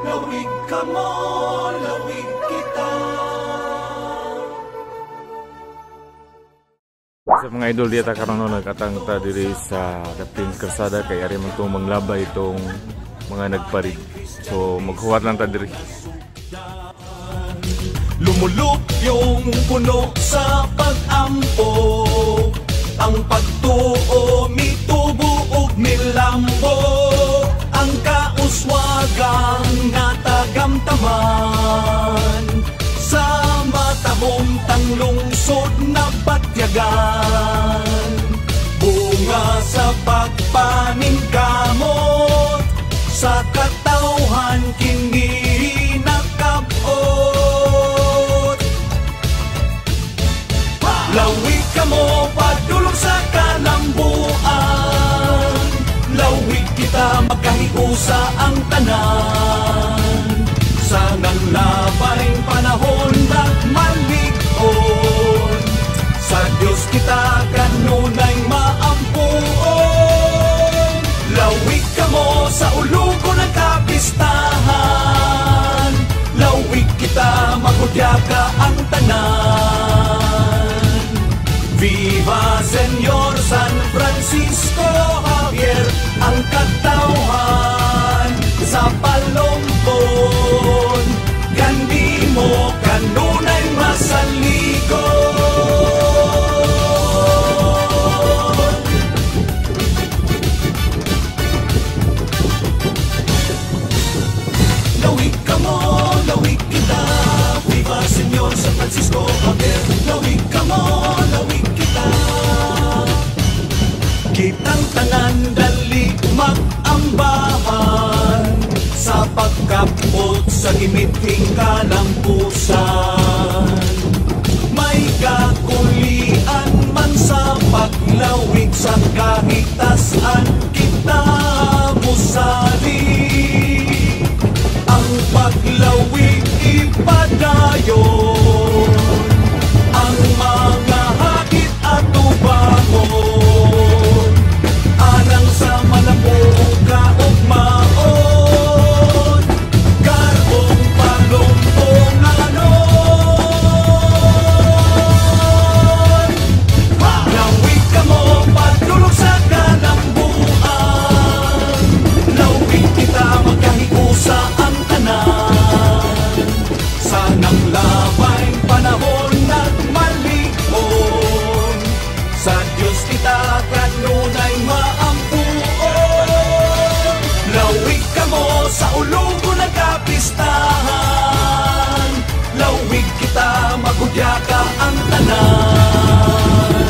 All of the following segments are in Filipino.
lawig ka mo, lawig kita. Sa mga idol dito karon no nagkatang ta diri sa Captain Calzada kay ari man tong manglabay itong mga nagparid. So maghuwat lang ta diri. Lumulok yung puno sa pag-ampo, ang pagtuo mitubo ug milambo, ang kauswagang natagamtaman sa matabong tanglungsod na batyagan. Bunga sa pagpaningkamot, sa katawhan kini nakabot. Lawig ka mo padulong sa kalambuan, lawig kita magkahiusa ang tanan. Sa nanglabayng panahon nagmalig-on, sa Diyos kita kanunay maampuon. Lawig ka mo sa ulugo ng kapistahan, lawig kita magudyaga ang tanan. Viva Señor San Francisco Javier, ang katawhan sa palumpon, gandi mo kanunay masaligon. Lawig ka mo, lawig kita, Viva Señor San Francisco Javier, lawig ka mo, lawig kita. Kitang tanan dali mag-ambahan sa pagkapot sa gimiting kalampusan. May kakulian man sa paglawig sa kahitasan, kita musali. Ang paglawig ipadayon, ang mga hakit at tubangon, anang sa malambong kaugmaon, karong palumpong anon. Lawig ka mo padulong sa kalambuan, lawig kita magkahiusa ang tanan. Sa nanglabayng panahon nagmalig-on, sa Diyos kita kanunay maampuon. Lawig ka mo sa ulugo ng kapistahan, lawig kita magudyaga ang tanan.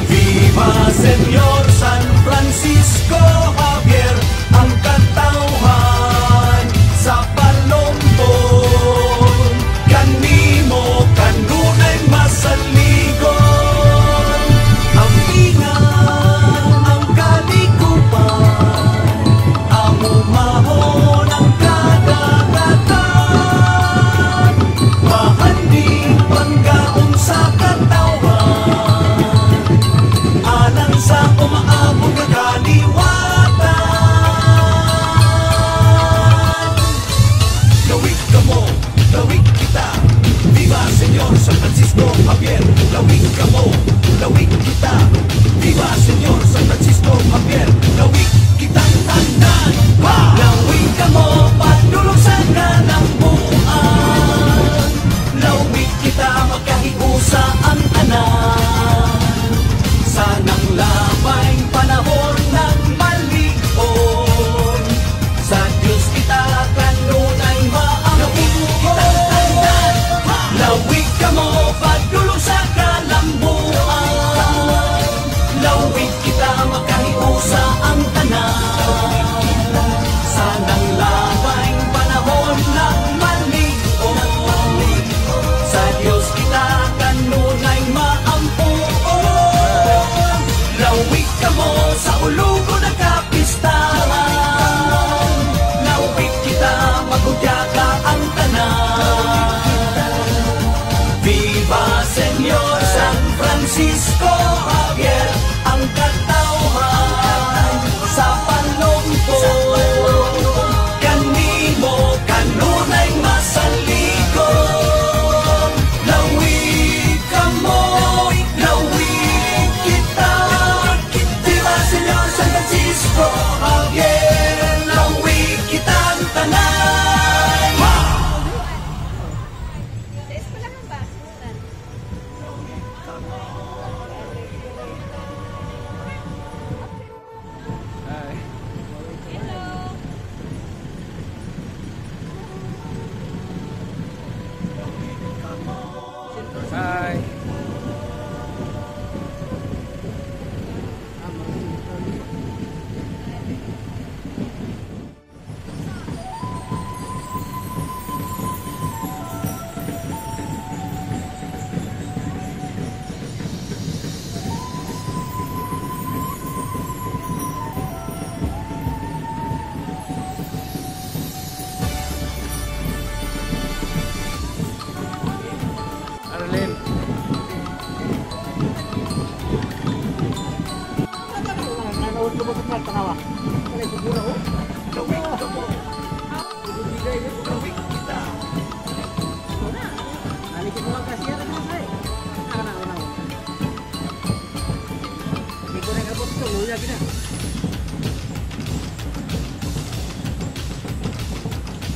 Viva Señor San Francisco Javier, ang katawhan sa palumpon, kanimo kanunay masaligon. Ang ingan, ang kalikupan, ang umahon, ang kadagatan, mahanding panggaong sa katawhan, alang sa umaabot na kaliwatan.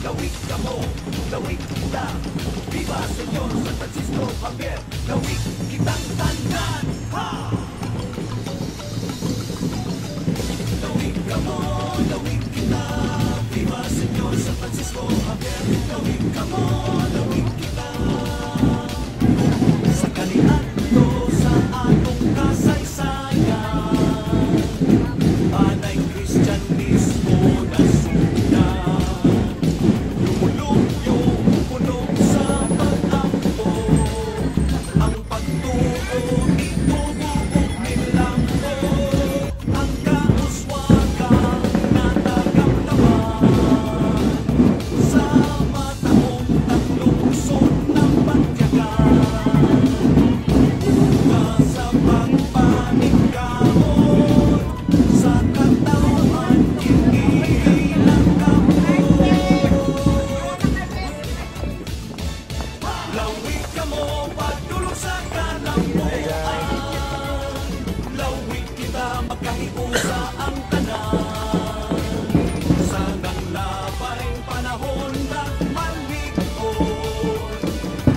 lawig ka mo, lawig kita. Viva Senyor San Francisco Javier, lawig kitang tandaan. Ha! Lawig ka mo, lawig kita. Viva Senyor San Francisco Javier, lawig ka mo, lawig kita. Sa kalianto sa atong kasaysayan, panay Kristyanismo na sundan. Lumulupyo, puno sa pag-ampo, ang pagtuo ito buong nilambo. Ang kauswagang natagamdaman sa mataong taglungsod ng pagyagan. Bunga sa pagpaningkamot, sa katawan iniilang kamot. Lawig ka mo, pagdulog sa kalambuan. Lawig kita, magkahiusa ang tanan. Sa nanglabay panahon na malikod,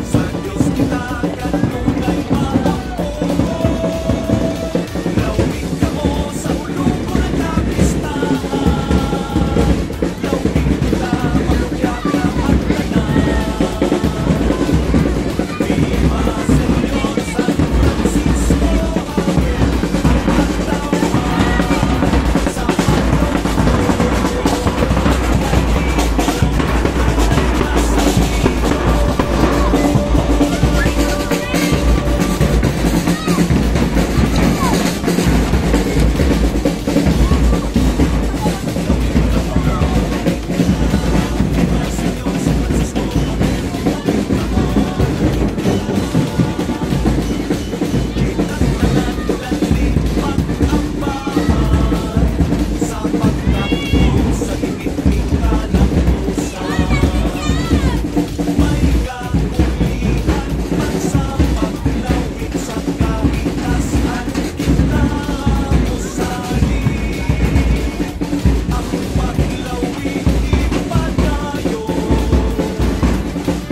sa Diyos kita kanunay maampon. Lawig ka mo, sa ulong ko nagkapistahan. Lawig kita, magkuyaka ang tanan. Viva Senyor San Francisco Javier, ang katauhan sa sa pagtakbo sa higit-higit kalambusan. May kaulian man sa paglawig sa kahitasan, kita musali. Ang paglawig ipadayo,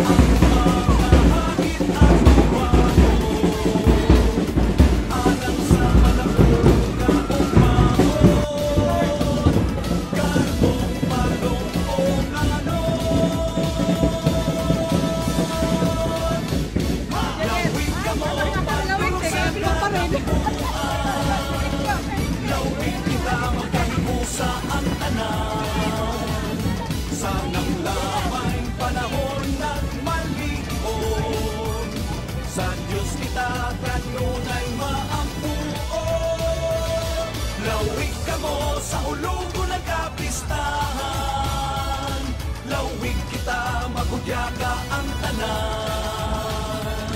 ang mahahagit at buwano, alang sa malabong kaumahon. Karbong palong o nganon. Lawig ka mo, pagdulog sa kalambuan. Lawig kita, magkahiusa ang tanan. Sa nanglabay panahon na malikod, sa Diyos kita kanunay maampuon. Lawig ka mo, sa ulong ko nagkapistahan. Lawig kita, magudyaga ang tanan.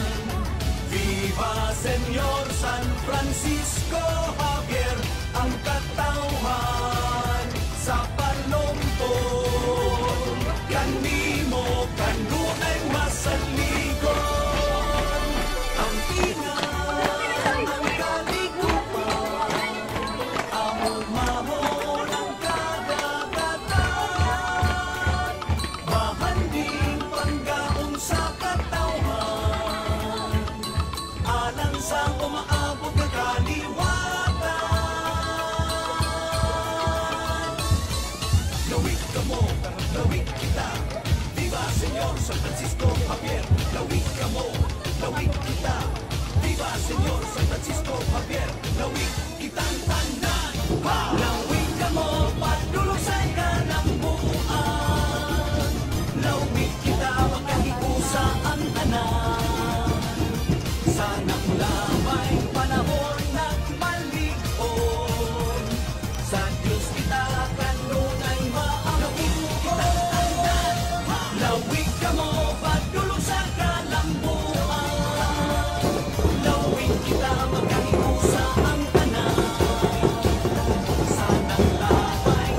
Viva Senyor San Francisco Javier, ang katauhan sa palumpon. Kanimo kanunay masaligon, ang tingan, ang kaligupan, ang mahon, ang kadagatan. Mahanding panggaong sa katauhan, alang sa umaabot na kaliwatan. Lawig ka mo, lawig kita. Viva Senyor San Francisco Javier, lawig ka mo, lawig kita. Viva Senyor San Francisco Javier, lawig kitang tandaan. Ha! Lawig ka mo, padulog sa kalambuan. Lawig kita, magkahiusa ang tanan. Sa nanglabay panahon na malikod, sa Diyos kita kanunay maampuon. Lawig ka mo, padulog sa kalambuan. Lawig kita, magkahiusa ang tanan. Sa nanglabay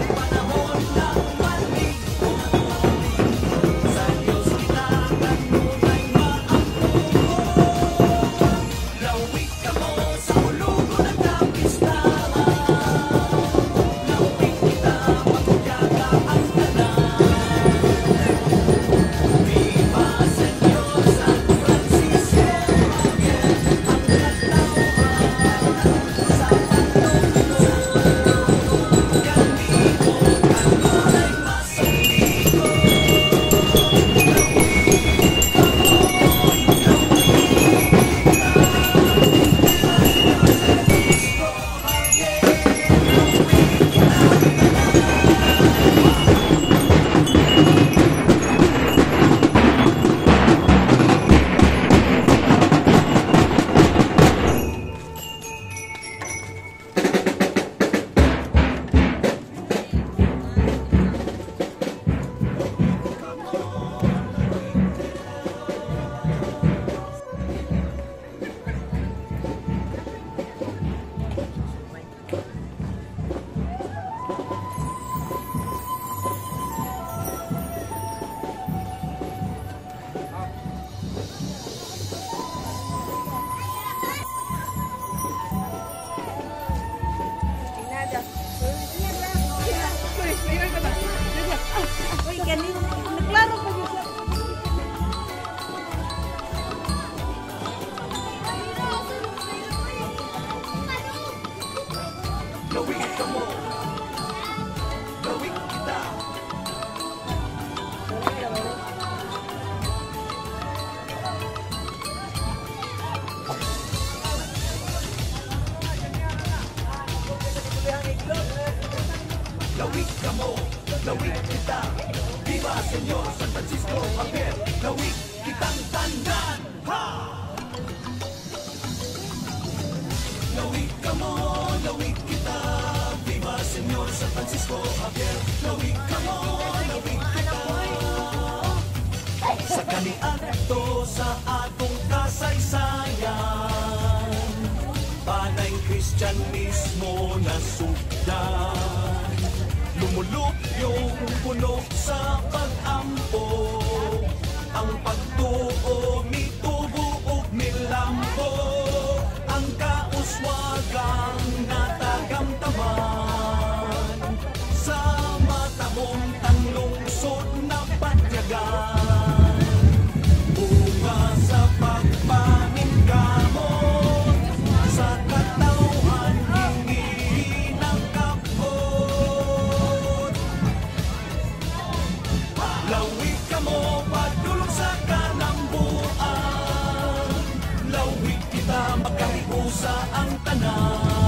ka mo, lawig kita. Viva Senyor San Francisco Javier, lawig kitang tandaan. Ha! Lawig ka mo, lawig kita. Viva Senyor San Francisco Javier, lawig ka mo, lawig kita. Sa kanian ito sa atong kasaysayan, panay Kristyanismo na sugdan. Lumulupyong puno sa pag-ampo, ang pagtuo mitubo ug milampo, ang kauswagang natagamtaman sa matamong tanglungsod na patyagan. Bunga sa pagpamingamot, sa katawhan hingi ng kapot. Lawig ka mo, padulong sa kanambuan. Lawig kita, magkariusa ang tanan.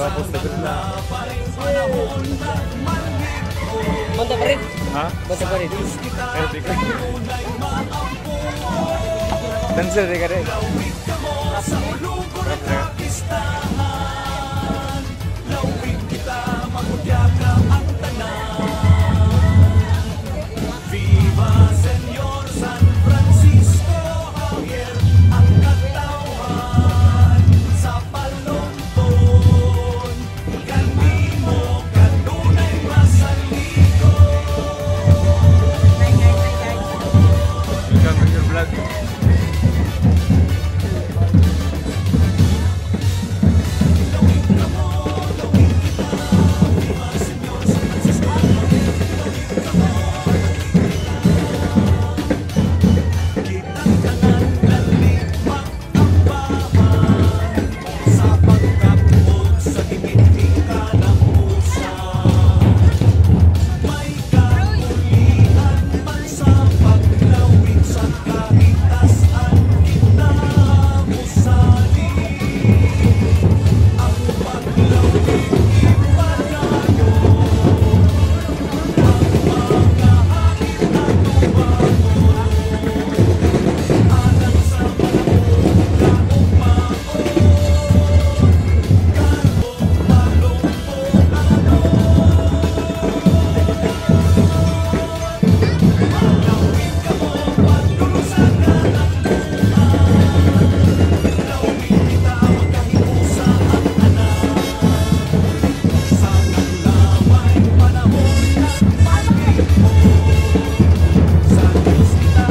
Tapos na ganda. Banda pa rin. Ha? Banda pa rin. Eh, di ka. Dancer, di ka rin. Lawig kita, magudya ka ang tanan. Viva Señor San Francisco Javier, ang katawan sa palumpon. Kanimo kanunay masaliko. Welcome to your vlog. Sa Diyos kita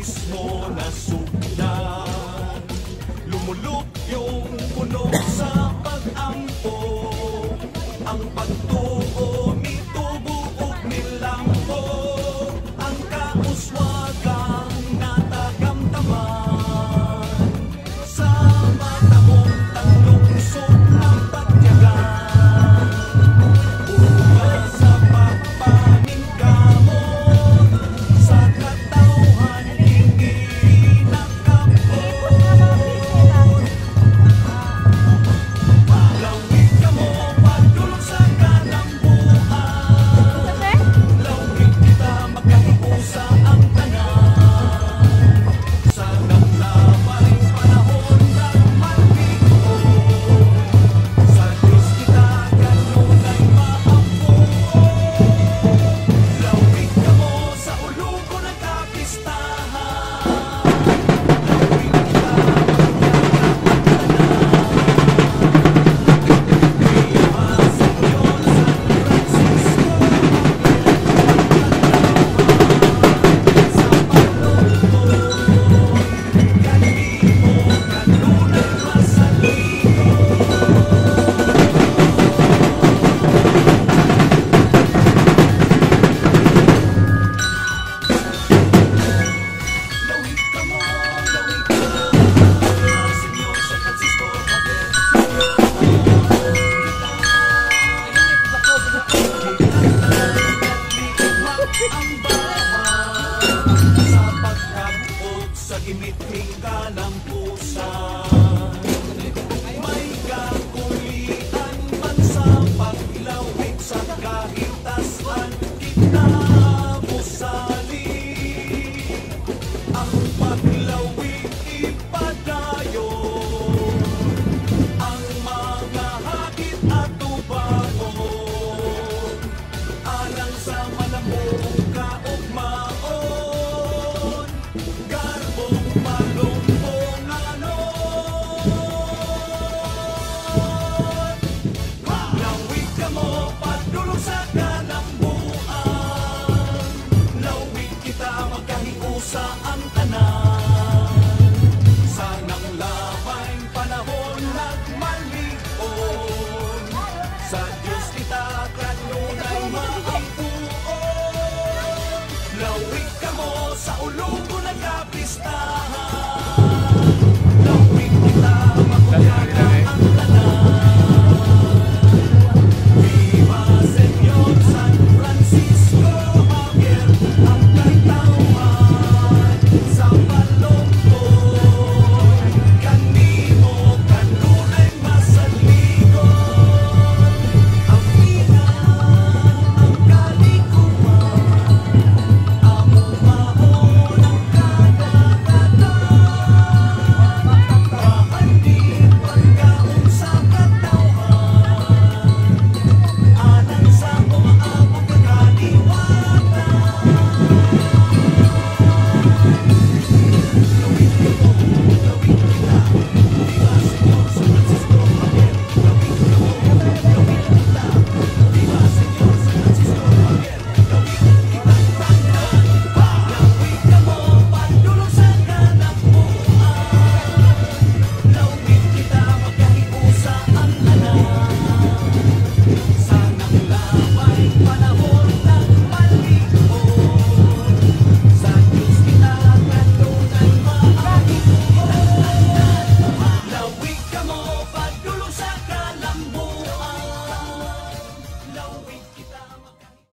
mismo nasugdan. Lumulok yung puno sa pag-ampo, ang pagtuo mitubuok nilampo, ang kauswagang natagamdaman sa mata mong tanglungsod ng pagyagan. Uga sa pagpaningkamot, sa katauhan hindi nakapot. Lawig ka mo, pagdulog sa kalambuan. Lawig kita, magkahiusa ang tanan. Sa damdamay panahon ng malikot, sa Diyos kita kanunay maampuan. Lawig ka mo, sa ulugo ng kapistahan. Lawig kita, sa gimiting kalampusan, may kakulitan man sa paglawig sa kahitasan, kinabusali ang paglawig ipadayo, ang mga hakit at tubaon, alang sa malamong kaugmaon, garbong malumpong alon. Lawig ka mo, padulog sa kalambuan. Lawig kita, magkahiusa ang tanan. Sanang labay panahon nagmalikon, sa Diyos kita kanunay maampuon. Lawig ka mo, sa ulugo ng kapistahan. Lawig kita, magkahiusa